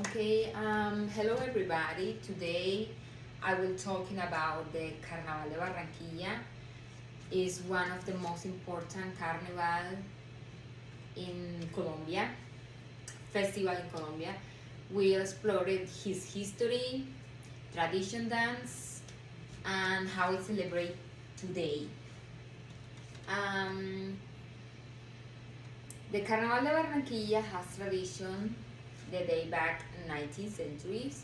Hello everybody. Today I will talking about the Carnaval de Barranquilla. Is one of the most important carnival in Colombia, festival in Colombia. We explored his history, tradition dance, and how it celebrate today. Um, the Carnaval de Barranquilla has tradition the day back 19th centuries.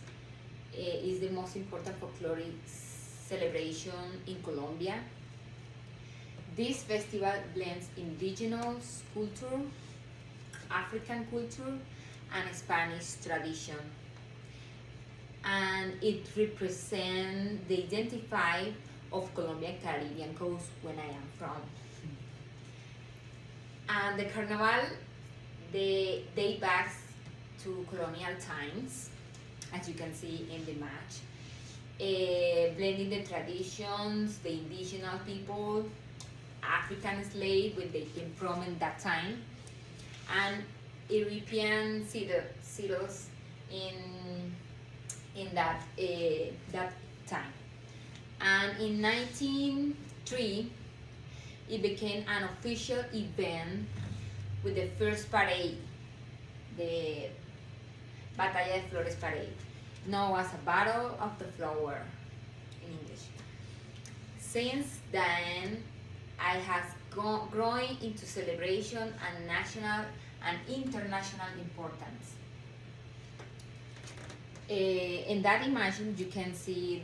Is the most important folkloric celebration in Colombia. This festival blends indigenous culture, African culture, and Spanish tradition. And it represents the identify of Colombian Caribbean coast when I am from. And the carnival, they date back to colonial times, as you can see in the match, blending the traditions, the indigenous people, African slave with the from in that time, and European settlers in that time. And in 1903, it became an official event with the first parade, the Batalla de Flores parade, known as a Battle of the Flower in English. Since then, it has grown into celebration and national and international importance. In that image, you can see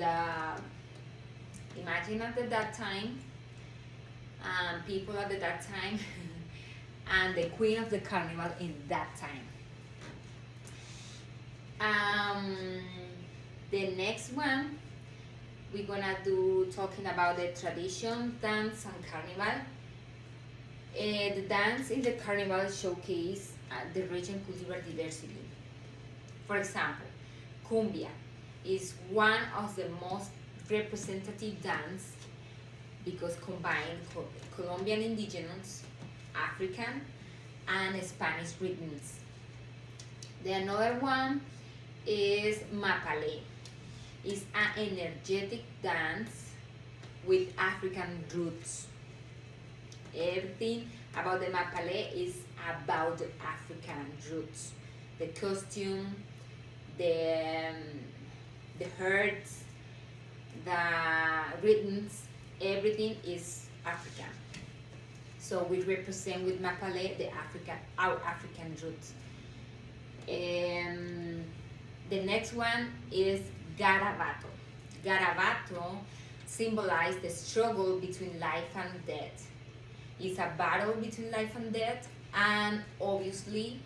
imagine at that time, people at that time, and the queen of the carnival in that time. The next one, we're gonna do talking about the tradition, dance, and carnival. The dance in the carnival showcase the rich and cultural diversity. For example, cumbia is one of the most representative dance because combine Colombian indigenous, African, and Spanish rhythms. The another one is mapale. It's an energetic dance with African roots. Everything about the mapale is about the African roots. The costume, the herds, the rhythms, everything is African. So we represent with mapale our African roots. The next one is Garabato. Garabato symbolizes the struggle between life and death. It's a battle between life and death, and obviously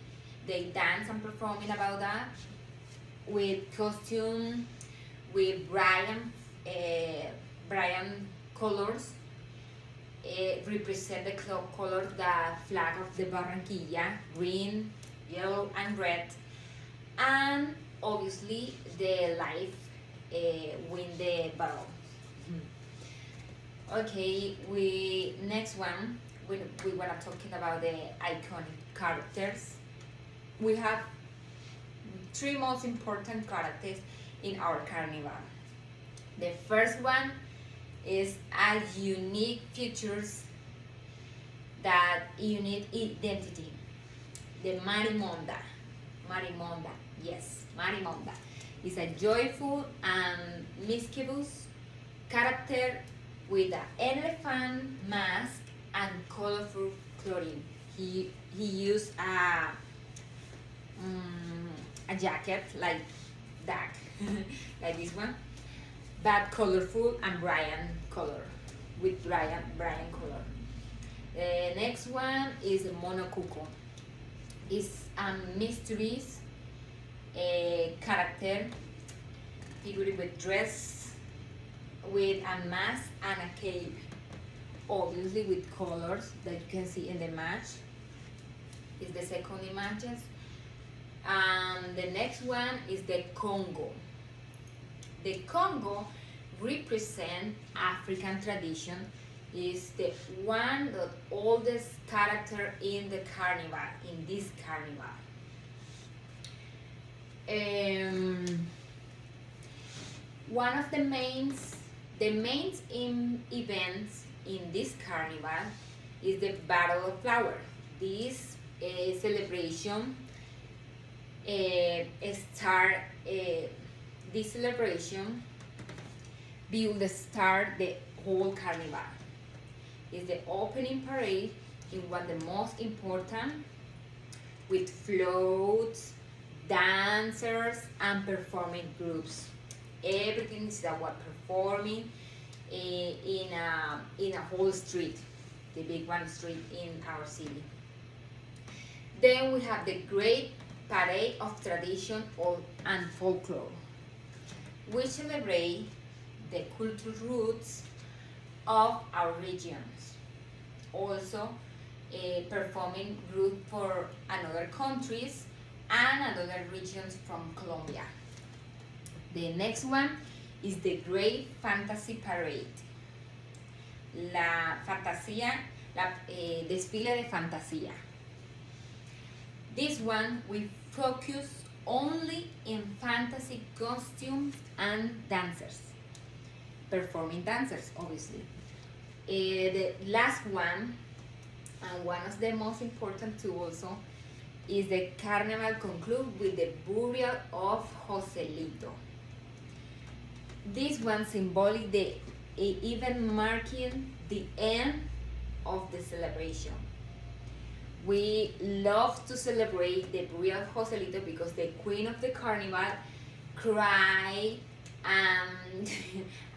they dance and performing about that with costume, with Brian colors. Represent the color, the flag of the Barranquilla, green, yellow, and red, and obviously the life win the battle. Okay, next one we wanna talking about the iconic characters. We have three most important characters in our carnival. The first one is a unique features that unique identity. The Marimonda. Marimonda, yes, Marimonda is a joyful and mischievous character with an elephant mask and colorful clothing. He used a jacket like that, like this one, but colorful and bright color, with bright color. The next one is the Monocuco. It's a mysterious character figured with dress, with a mask and a cape, obviously with colors that you can see in the match. Is the second images. And the next one is the Congo. The Congo represent African tradition. Is the one the oldest character in the carnival, in this carnival. One of the main events in this carnival is the Battle of Flower. This celebration this celebration will start the whole carnival. It's the opening parade in one of the most important, with floats, dancers, and performing groups. Everything is about performing in a whole street, the big one street in our city. Then we have the great parade of tradition and folklore. We celebrate the cultural roots of our regions. Also, performing group for another countries and other regions from Colombia. The next one is the Great Fantasy Parade. Desfile de fantasía. This one we focus only in fantasy costumes and dancers, performing dancers, obviously. The last one, and one of the most important too also, is the carnival conclude with the burial of Joselito. This one symbolic the event marking the end of the celebration. We love to celebrate the burial of Joselito because the queen of the carnival cry and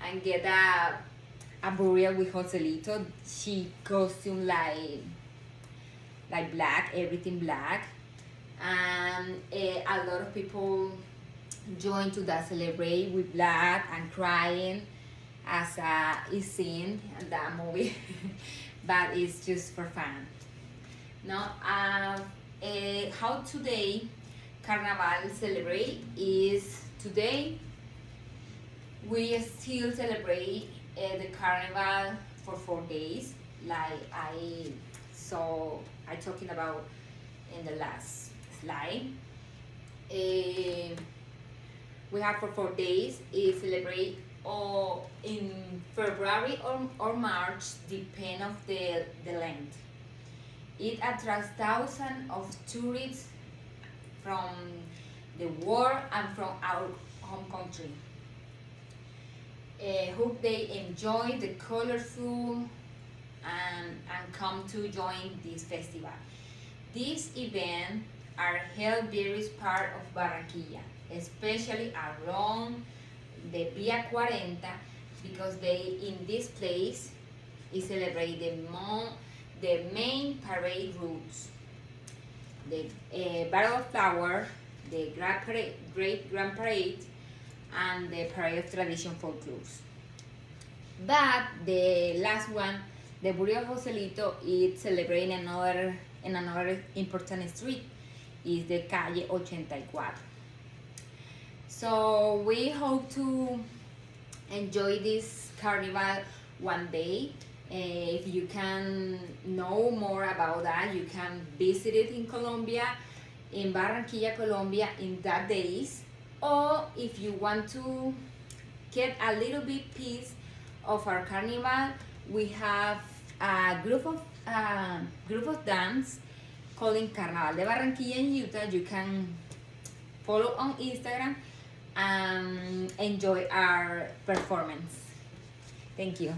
and get a burial with Joselito. She costume like black, everything black, and a lot of people join to that celebrate with black and crying as is seen in that movie, but it's just for fun. Now, how today Carnaval celebrate is today we still celebrate the Carnival for 4 days, like I talking about in the last slide. We have for 4 days celebrate in February or March, depend of the length. It attracts thousands of tourists from the world and from our home country. Hope they enjoy the colorful and come to join this festival. These events are held various parts of Barranquilla, especially along the Via 40, because in this place is celebrate the main parade routes, the Battle of Flower, the Great Grand Parade, and the Parade of Tradition Folklores. But the last one, the Burial of Joselito, is celebrated in another important street, is the Calle 84. So we hope to enjoy this carnival one day. If you can know more about that, you can visit it in Colombia, in Barranquilla, Colombia, in that days. Or if you want to get a little bit piece of our carnival, we have a group of dance called Carnaval de Barranquilla in Utah. You can follow on Instagram and enjoy our performance. Thank you.